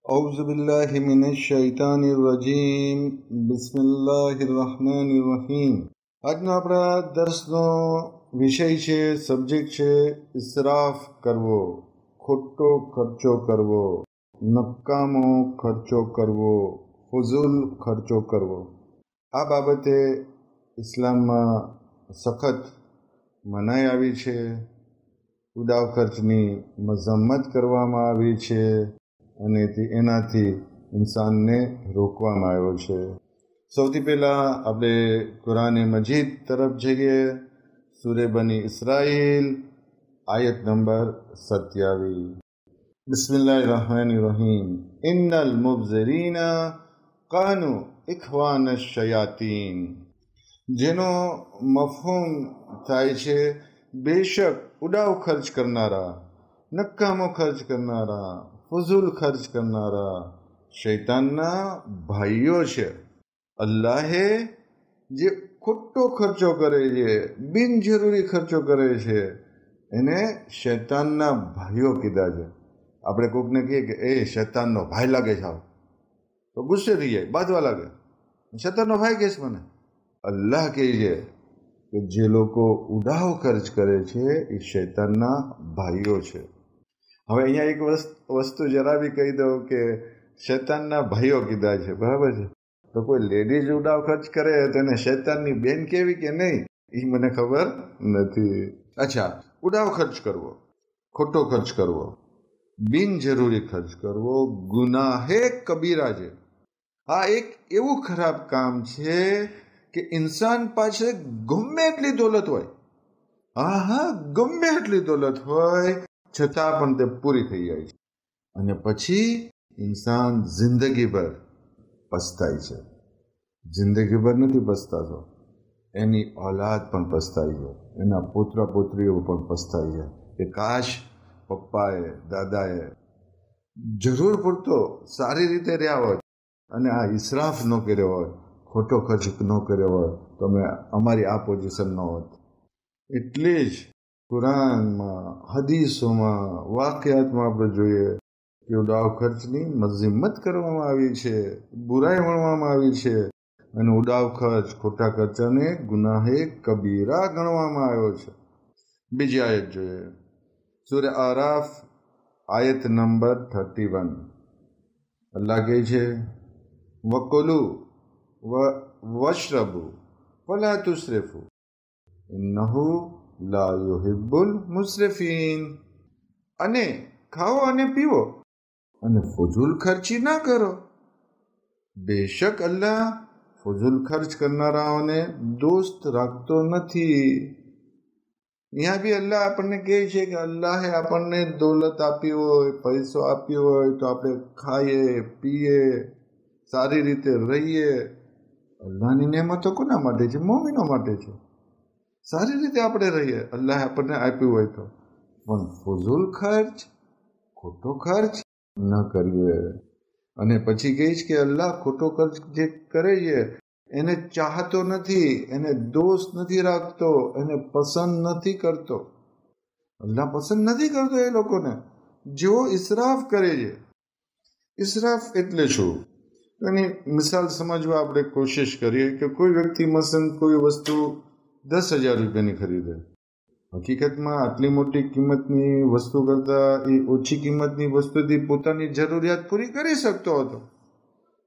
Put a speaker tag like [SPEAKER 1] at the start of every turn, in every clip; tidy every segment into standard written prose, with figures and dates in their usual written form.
[SPEAKER 1] औज़ु बिल्लाहि मिनश शैतानिर रजीम बिस्मिल्लाहिर रहमानिर રહીમ। આજનો આપણા દર્શનો વિષય છે, સબ્જેક્ટ છે ઇસરાફ કરવો, ખોટો ખર્ચો કરવો, નકામો ખર્ચો કરવો, ફુઝુલ ખર્ચો કરવો। આ બાબતે ઇસ્લામમાં સખત મનાઈ આવી છે, ઉડાવ ખર્ચની મઝમ્મત કરવામાં આવી છે અને એનાથી ઇન્સાનને રોકવામાં આવ્યો છે। સૌથી પહેલાં આપણે કુરાને મજીદ તરફ જઈએ। સૂરે બની ઇસ્રાઈલ આયત નંબર 27। બિસ્મિલ્લાહિર રહમાનિર રહીમ। ઇન્નલ મુબઝિરીના કાનુ ઇખ્વાન શયાતીન, જેનો મફહૂમ થાય છે બેશક ઉડાવ ખર્ચ કરનારા, નકામો ખર્ચ કરનારા, ફુઝુલ ખર્ચ કરનારા શૈતાનના ભાઈઓ છે। અલ્લાહે જે ખોટો ખર્ચો કરે છે, બિનજરૂરી ખર્ચો કરે છે, એને શૈતાનના ભાઈઓ કીધા છે। આપણે કોઈકને કહીએ કે એ શૈતાનનો ભાઈ લાગે છે, તો ગુસ્સે થઈ જાય, બાંધવા લાગે, શૈતાનનો ભાઈ કહેશ મને। અલ્લાહ કહે છે કે જે લોકો ઉડાવ ખર્ચ કરે છે એ શૈતાનના ભાઈઓ છે। હવે અહીંયા એક વસ્તુ જરા બી કહી દઉં કે શૈતાનના ભાઈઓ કીધા છે, બરાબર છે, તો કોઈ લેડીઝ ઉડાવ ખર્ચ કરે તો એને શૈતાનની બેન કેવી કે નહીં એ મને ખબર નથી। અચ્છા, ઉડાવ ખર્ચ કરવો, ખોટો ખર્ચ કરવો, બિનજરૂરી ખર્ચ કરવો ગુનાહે કબીરા છે। આ એક એવું ખરાબ કામ છે કે ઇન્સાન પાસે ગમે એટલી દોલત હોય, ગમે એટલી દોલત હોય છતાં પણ તે પૂરી થઈ જાય છે અને પછી ઇન્સાન જિંદગીભર પસ્તાય છે। જિંદગીભર નથી પસ્તાતો, એની ઓલાદ પણ પસ્તાય છે, એના પુત્ર પુત્રીઓ પણ પસ્તાય છે કે કાશ પપ્પાએ દાદાએ જરૂર પૂરતો સારી રીતે રહ્યા હોત અને આ ઇસરાફ ન કર્યો હોત, ખોટો ખર્ચ ન કર્યો હોત તો અમે અમારી આ પોઝિશન ન હોત। એટલે જ કુરાનમાં, હદીસોમાં, વાકયાતમાં આપણે જોઈએ કે ઉડાવ ખર્ચની મઝમ્મત કરવામાં આવી છે, બુરાઈ ગણવામાં આવી છે અને ઉડાવ ખર્ચ, ખોટા ખર્ચાને ગુનાહે કબીરા ગણવામાં આવ્યો છે। બીજી આયત જોઈએ, સૂરે આરાફ આયત નંબર 31। અલ્લાહ કહે છે વકુલુ વશરબુ વલા તુસરિફુ ઇન્નહુ લા યુહિબ્બુલ મુસરિફીન, અને ખાઓ અને પીવો અને ફુઝુલ ખર્ચી ના કરો, બેશક અલ્લાહ ફુઝુલ ખર્ચ કરનારાઓને દોસ્ત રાખતો નથી। અહીંયા બી અલ્લાહ આપણને કહે છે કે અલ્લાહે આપણને દોલત આપી હોય, પૈસો આપ્યો હોય તો આપણે ખાઈએ, પીએ, સારી રીતે રહીએ। અલ્લાહની નેમતો કોના માટે છે? મોમિનો માટે છે। સારી રીતે આપણે રહીએ, અલ્લાહ આપણને આપ્યું હોય તો, પણ ફુઝુલ ખર્ચ, ખોટો ખર્ચ ન કરીએ। અને પછી કહીશ કે અલ્લાહ ખોટો ખર્ચ જે કરે છે એને ચાહતો નથી, એને દોસ્ત નથી રાખતો, એને પસંદ નથી કરતો। અલ્લાહ પસંદ નથી કરતો એ લોકોને જેઓ ઇસરાફ કરે છે। ઇસરાફ એટલે શું એની મિસાલ સમજવા આપણે કોશિશ કરીએ કે કોઈ વ્યક્તિ મસલન કોઈ વસ્તુ 10,000 રૂપિયાની ખરીદે, હકીકતમાં આટલી મોટી કિંમતની વસ્તુ કરતાં એ ઓછી કિંમતની વસ્તુથી પોતાની જરૂરિયાત પૂરી કરી શકતો હતો,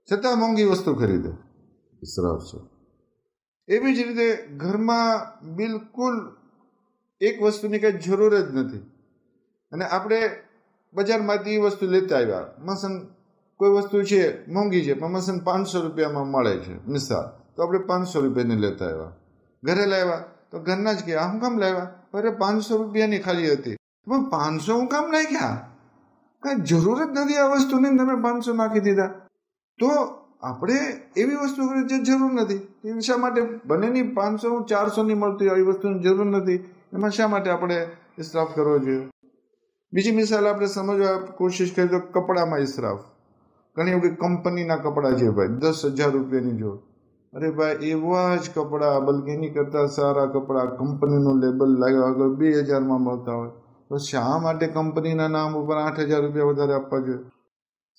[SPEAKER 1] છતાં મોંઘી વસ્તુ ખરીદે, ઇસરાફ છે। એવી જ રીતે ઘરમાં બિલકુલ એક વસ્તુની કંઈ જરૂર જ નથી અને આપણે બજારમાંથી એ વસ્તુ લેતા આવ્યા, મસલન કોઈ વસ્તુ છે મોંઘી છે પણ મસલન 500 રૂપિયામાં મળે છે મિસાલ, તો આપણે 500 રૂપિયાની લેતા આવ્યા, ઘરે લાવ્યા તો ઘરના જ કે આ હું કામ લાવ્યા? અરે 500 રૂપિયાની ખાલી હતી, પણ 500 હું કામ નાખ્યા? કાંઈ જરૂર જ નથી આ વસ્તુની, તમે 500 નાખી દીધા। તો આપણે એવી વસ્તુ જે જરૂર નથી એ શા માટે બંનેની 500 400ની મળતી હોય, એ વસ્તુની જરૂર નથી, એમાં શા માટે આપણે ઇસરાફ કરવો જોઈએ? બીજી મિસાલ આપણે સમજવા કોશિશ કરીએ તો કપડામાં ઇસરાફ। ઘણી વખત કંપનીના કપડાં છે ભાઈ, 10,000 રૂપિયાની જો, અરે ભાઈ એવા જ કપડાં, બલકે એની કરતાં સારા કપડાં કંપનીનું લેબલ લાગ્યો આગળ 2,000માં મળતા હોય, તો શા માટે કંપનીના નામ ઉપર 8,000 રૂપિયા વધારે આપવા જોઈએ?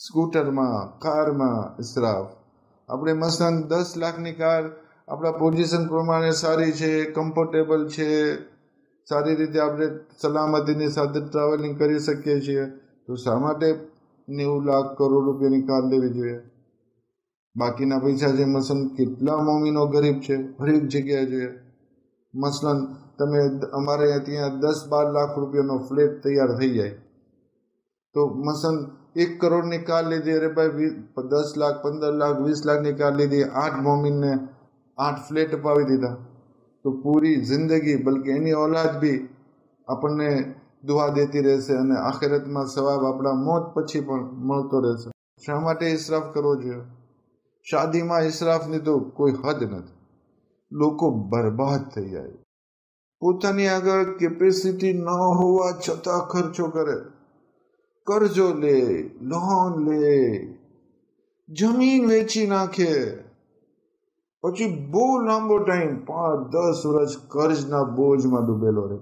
[SPEAKER 1] સ્કૂટરમાં, કારમાં ઇસરાફ. આપણે મસલન 10 લાખની કાર આપણા પોઝિશન પ્રમાણે સારી છે, કમ્ફર્ટેબલ છે, સારી રીતે આપણે સલામતીની સાથે ટ્રાવેલિંગ કરી શકીએ છીએ, તો શા માટે 90 લાખ કરોડ રૂપિયાની કાર લેવી જોઈએ? બાકીના પૈસા છે મસલન કેટલા મોમીનો ગરીબ છે, હરેક જગ્યાએ છે. મસલન તમે અમારે ત્યાં 10-12 લાખ રૂપિયાનો ફ્લેટ તૈયાર થઈ જાય, તો મસલન 1 કરોડની કાર લીધી, અરે ભાઈ 10 લાખ, 15 લાખ, 20 લાખની કાર લીધી, 8 મોમીનને 8 ફ્લેટ અપાવી દીધા, તો પૂરી જિંદગી બલકે એની ઓલાદ બી આપણને દુઆ દેતી રહેશે અને આખિરતમાં સવાબ આપણા મોત પછી પણ મળતો રહેશે. શા માટે ઇસરાફ કરવો જોઈએ? શાદીમાં ઇસરાફની તો કોઈ હદ નથી. લોકો બરબાદ થઈ જાય, પોતાની આગળ કેપેસિટી ન હોવા છતાં ખર્ચો કરે, કરજો લે, લોન લે, જમીન વેચી નાખે, પછી બહુ લાંબો ટાઈમ 5-10 વર્ષ કર્જના બોજમાં ડૂબેલો રહે.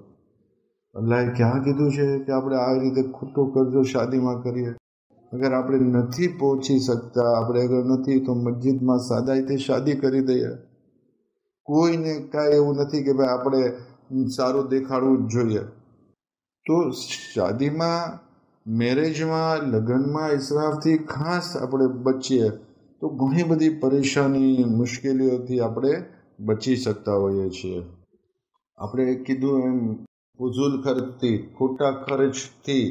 [SPEAKER 1] અલ્લાહે ક્યાં કીધું છે કે આપણે આ રીતે ખોટો કરજો શાદીમાં કરીએ? અગર આપણે નથી પહોંચી શકતા, આપણે અગર નથી તો મસ્જિદમાં સાદાઈથી શાદી કરી દઈએ. કોઈને કાંઈ એવું નથી કે ભાઈ આપણે સારું દેખાડવું જ જોઈએ. તો શાદીમાં, મેરેજમાં, લગ્નમાં ઇસરાફથી ખાસ આપણે બચીએ તો ઘણી બધી પરેશાની, મુશ્કેલીઓથી આપણે બચી શકતા હોઈએ છીએ. આપણે કીધું એમ ફુઝુલ ખર્ચથી, ખોટા ખર્ચથી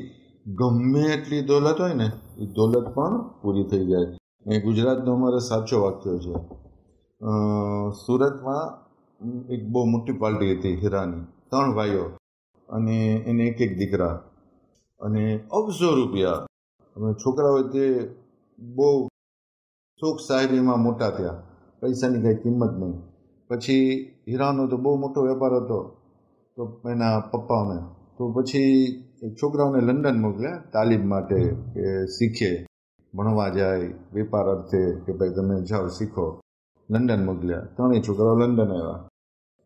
[SPEAKER 1] ગમે એટલી દોલત હોય ને એ દોલત પણ પૂરી થઈ જાય. એ ગુજરાતનો અમારો સાચો વાક્ય છે. સુરતમાં એક બહુ મોટી પાર્ટી હતી હીરાની, 3 ભાઈઓ અને એને એક દીકરા, અને અબજો રૂપિયા. અમે છોકરાઓ તે બહુ શોખ સાહેબીમાં મોટા થયા, પૈસાની કંઈ કિંમત નહીં. પછી હીરાનો તો બહુ મોટો વેપાર હતો, તો એના પપ્પાઓને તો પછી છોકરાઓને લંડન મોકલ્યા તાલીમ માટે કે શીખે, ભણવા જાય, વેપાર અર્થે કે ભાઈ તમે જાઓ શીખો. લંડન મોકલ્યા, 3 છોકરાઓ લંડન આવ્યા.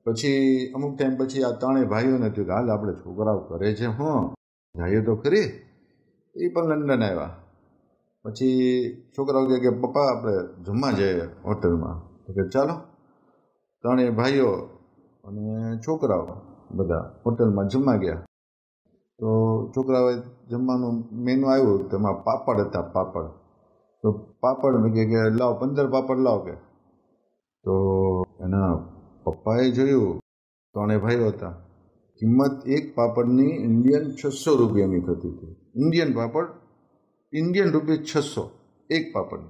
[SPEAKER 1] પછી અમુક ટાઈમ પછી આ 3 ભાઈઓને થયું કે હાલ આપણે છોકરાઓ કરે છે, જઈએ તો ખરી. એ પણ લંડન આવ્યા. પછી છોકરાઓ કહે કે પપ્પા આપણે જમવા જઈએ હોટલમાં, તો કે ચાલો. 3 ભાઈઓ અને છોકરાઓ બધા હોટલમાં જમવા ગયા. તો છોકરાઓએ જમવાનું મેનુ આવ્યું, તેમાં પાપડ હતા, પાપડ. તો પાપડ મેં કે લાવો 15 પાપડ લાવો કે. તો એના પપ્પાએ જોયું, 3 ભાઈઓ હતા, કિંમત એક પાપડની ઇન્ડિયન 600 રૂપિયાની થતી હતી. ઇન્ડિયન પાપડ, ઇન્ડિયન રૂપીસ 600 એક પાપડ.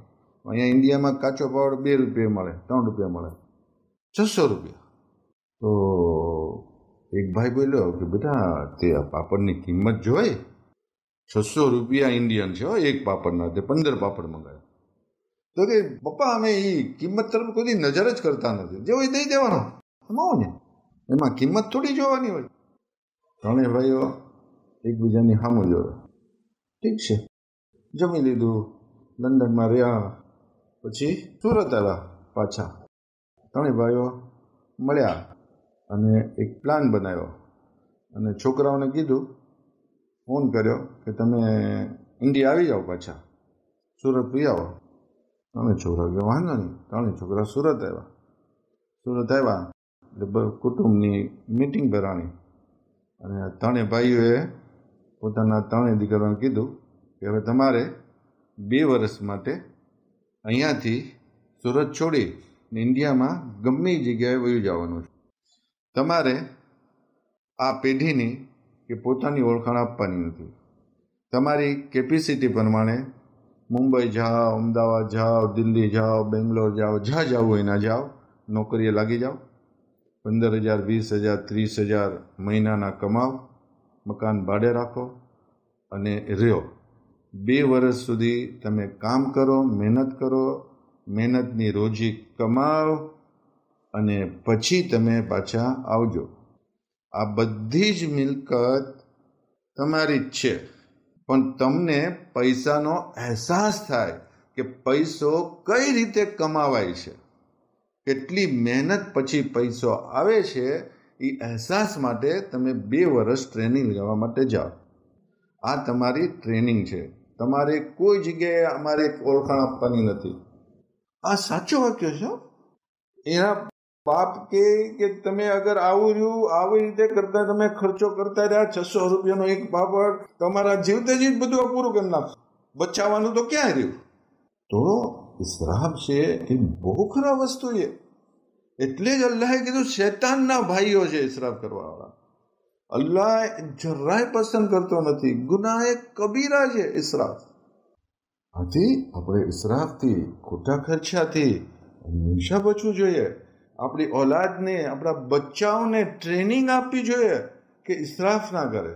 [SPEAKER 1] અહીંયા ઇન્ડિયામાં કાચો પાપડ 2 રૂપિયા મળે, 3 રૂપિયા મળે, 600 રૂપિયા. તો એક ભાઈ બોલ્યો કે બેટા તે આ પાપડની કિંમત જોઈ, 600 રૂપિયા ઇન્ડિયન છે એક પાપડના, તે 15 પાપડ મંગાવ્યા. તો કે પપ્પા અમે એ કિંમત તરફ કોઈ નજર જ કરતા નથી, જે હોય દઈ દેવાનો, એમાં ને એમાં કિંમત થોડી જોવાની હોય. 3 ભાઈઓ એકબીજાની સામું જોવે, ઠીક છે, જમી લીધું, લંડનમાં રહ્યા, પછી સુરત આવ્યા પાછા. 3 ભાઈઓ મળ્યા અને એક પ્લાન બનાવ્યો અને છોકરાઓને કીધું, ફોન કર્યો કે તમે ઇન્ડિયા આવી જાઓ, પાછા સુરત પી આવો. 3 છોકરા કે વાંધો નહીં. 3 છોકરા સુરત આવ્યા. સુરત આવ્યા એટલે કુટુંબની મિટિંગ ભરાણી અને 3 ભાઈઓએ પોતાના 3 દીકરાઓને કીધું કે હવે તમારે 2 વર્ષ માટે અહીંયાથી સુરત છોડી ઇન્ડિયામાં ગમે જગ્યાએ વયું જવાનું છે. તમારે આ પેઢીની કે પોતાની ઓળખાણ આપવાની નથી. તમારી કેપેસિટી પ્રમાણે મુંબઈ જાઓ, અમદાવાદ જાઓ, દિલ્હી જાઓ, બેંગ્લોર જાઓ, જ્યાં જવું હોય ના જાઓ, નોકરીએ લાગી જાઓ, 15,000, 20,000, 30,000 મહિનાના કમાઓ, મકાન ભાડે રાખો અને રહ્યો. 2 વર્ષ સુધી તમે કામ કરો, મહેનત કરો, મહેનતની રોજી કમાઓ અને પછી તમે પાછા આવજો. આ બધી જ મિલકત તમારી જ છે, પણ તમને પૈસાનો અહેસાસ થાય કે પૈસો કઈ રીતે કમાવાય છે, કેટલી મહેનત પછી પૈસો આવે છે, એ અહેસાસ માટે તમે 2 વર્ષ ટ્રેનિંગ લેવા માટે જાઓ. આ તમારી ટ્રેનિંગ છે. તમારે કોઈ જગ્યાએ અમારે ઓળખાણ આપવાની નથી. આ સાચું વાક્ય છે. એના બાપ કે તમે અગર આવું રહ્યું આવી રીતે કરતા તમે ખર્ચો કરતા રહ્યા 600 રૂપિયાનો એક પાપડ, તમારા જીવતે જીવ બધું પૂરું કરી નાખશો, બચાવવાનું તો ક્યાં રહ્યું? તો ઇસરાફ છે એ બહુ ખરાબ વસ્તુ છે. એટલે જ અલ્લાહે કીધું શૈતાનના ભાઈઓ છે ઇસરાફ કરવાવાળા. અલ્લાહ જરાય પસંદ કરતો નથી. ગુનાહ કબીરા છે ઇસરાફ. આથી આપણે ઇસરાફથી, ખોટા ખર્ચાથી હંમેશા બચવું જોઈએ. આપણી ઓલાદને, આપણા બચ્ચાઓને ટ્રેનિંગ આપવી જોઈએ કે ઇસરાફ ના કરે,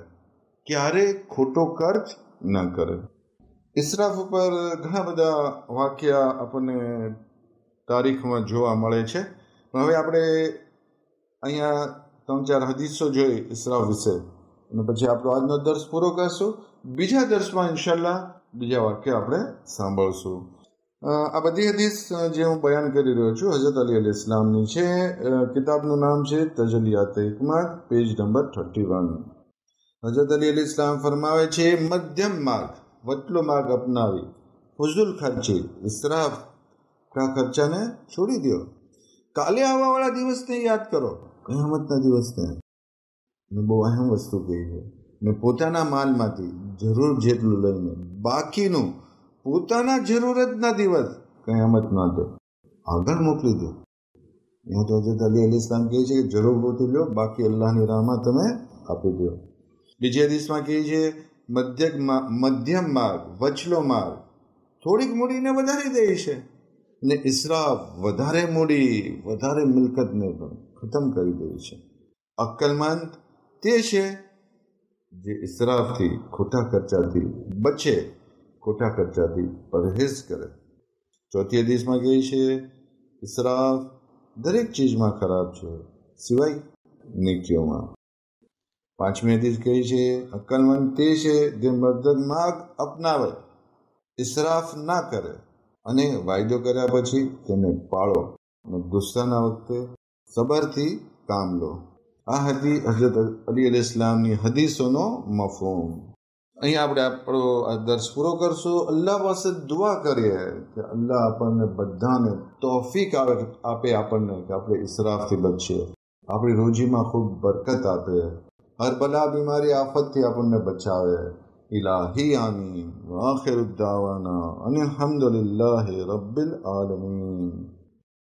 [SPEAKER 1] ક્યારે ખોટો ખર્ચ ના કરે. ઇસરાફ ઉપર ઘણા બધા વાક્યા આપણને તારીખમાં જોવા મળે છે. હવે આપણે અહીંયા 3-4 હદીસો જોઈ ઇસરાફ વિશે અને પછી આપણો આજનો દર્સ પૂરો કરશું. બીજા દર્સમાં ઇન્શાલ્લાહ બીજા વાક્ય આપણે સાંભળશું. આ બધી હદીસ જે હું બયાન કરી રહ્યો છું હઝરત અલી અલૈહિ ઇસ્લામની છે. કિતાબનું નામ છે તજલિયાત હિકમત, પેજ નંબર 31. હઝરત અલી અલૈહિ ઇસ્લામ ફરમાવે છે, મધ્યમ માર્ગ, વચલો માર્ગ અપનાવી, ફુઝુલ ખર્ચી, ઇસરાફ કા ખર્ચાને છોડી દો. કાલે આવવાવાળા દિવસને યાદ કરો, કયામતના દિવસને. બહુ અહેમ વસ્તુ કહી છે. ને પોતાના માલમાંથી જરૂર જેટલું લઈને બાકીનું પોતાના જરૂરતના દિવસ કયામતના દે આગળ મોકલી દો. અહીંયા તો હઝરત અલી અલૈહિ ઇસ્લામ કહે છે કે જરૂર પૂરતું લો, બાકી અલ્લાહની રાહમાં તમે આપી દો. બીજી હદીસમાં કહે છે મધ્યમ માર્ગ, વચલો માર્ગ થોડીક મૂડીને વધારી દે છે, ને ઇસરાફ વધારે મૂડી, વધારે મિલકતને પણ ખતમ કરી દે છે. અક્કલમંદ તે છે જે ઇસરાફથી, ખોટા ખર્ચાથી બચે, ખોટા ખર્ચાથી પરહેજ કરે. ચોથી હદીસમાં કહે છે ઇસરાફ દરેક ચીજમાં ખરાબ છે સિવાય નેકીઓમાં. પાંચમી હદીસ કહે છે અક્કલમંદ તે છે જે મધ્યમ માર્ગ અપનાવે, ઇસરાફ ના કરે અને વાયદો કર્યા પછી તેને પાળો અને ગુસ્સાના વખતે સબરથી કામ લો. આ હતી હઝરત અલી અલૈહિ ઇસ્લામની હદીસોનો મફહૂમ. અહીં આપણે આપણો આ દર્સ પૂરો કરશું. અલ્લાહ પાસે દુઆ કરીએ કે અલ્લાહ આપણને બધાને તૌફીક આપે આપણને કે આપણે ઇસરાફથી બચીએ, આપણી રોજીમાં ખૂબ બરકત આપે, હર બલા બીમારી આફતથી આપણને બચાવે. ઇલાહી આમીન. આખિર દાવાના અનિલ હમ્દુલિલ્લાહિ રબ્બિલ આલમીન.